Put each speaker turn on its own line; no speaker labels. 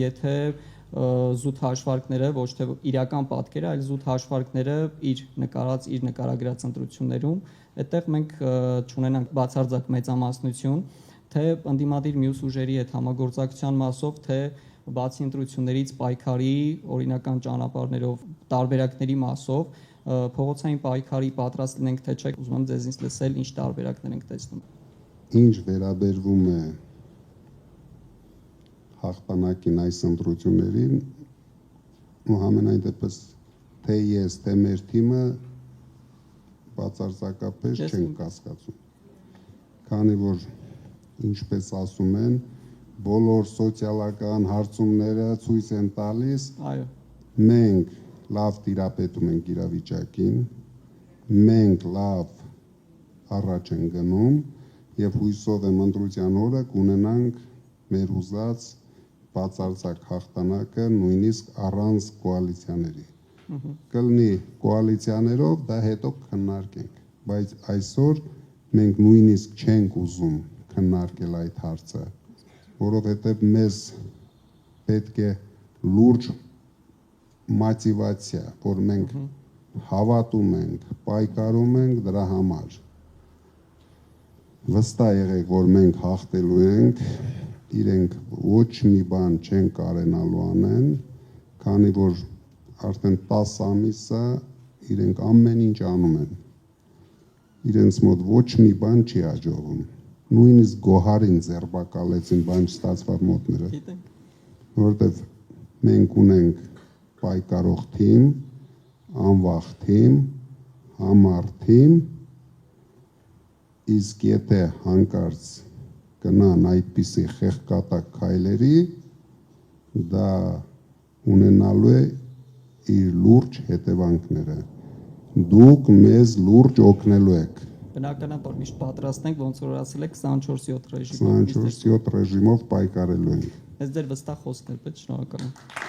Եթե զուտ հաշվարկները, ոչ թե իրական պատկերը, այլ զուտ հաշվարկները իր նկարագրած ընտրություններում, այդտեղ մենք չունենանք բացարձակ մեծամասնություն, թե ընդդիմադիր մյուս ուժերի հետ համագործակցության մասով, թե բացի ընտրություններից պայքարի օրինական ճանապարհներով, տարբերակների մասով, փողոցային պայքարի պատրաստ լինենք, թե չէ, ուզում եմ ձեզնից լսել, ինչ տարբերակներ ենք տեսնում։
Ինչ վերաբերվում է հաղթանակին այս ընտրություններին, ու համենայն դեպս թե ես, թե մեր թիմը բացարձակապես չենք կասկածում։ Քանի որ ինչպես ասում են, բոլոր սոցիալական հարցումները ցույց են տալիս, մենք լավ տիրապետում ենք իրավիճակին, մենք լավ առաջ են գնում եւ հույսով եմ ընտրության օրը կունենանք մեր ուզած բացարձակ հաղթանակը, նույնիսկ առանց կոալիցիաների։ Կլինի կոալիցիաներով, դա հետո քննարկենք, բայց այսօր մենք նույնիսկ չենք ուզում քննարկել այդ հարցը, որովհետև մեզ պետք է լուրջ մոտիվացիա, որ մենք հավատում ենք, պայքարում ենք դրա համար։ Վստահ եղեք, որ մենք հաղթելու ենք, իրենք ոչ մի բան չեն կարենալու անեն, քանի որ արդեն 10 ամիս է իրենք ամեն ինչ անում են։ Իրենց մոտ ոչ մի բան չի հաջողվում։ Նույնիսկ Գոհարին ձերբակալեցին, բան չստացվավ մոտները։ Որովհետև մենք ունենք պայքարող թիմ, անվախ թիմ, համառ թիմ, իսկ եթե հանկարծ կնան այդպիսի խեղկատակ քայլերի, դա ունենալու է իր լուրջ հետևանքները։ Դուք մեզ լուրջ օգնելու եք։
Բնականաբար միշտ պատրաստ ենք, ոնց որ ասել եք 24/7 ռեժիմով։
24/7 ռեժիմով պայքարելու ենք։
Ես ձեր վստահ խոսքն եմ, շնորհակալ եմ։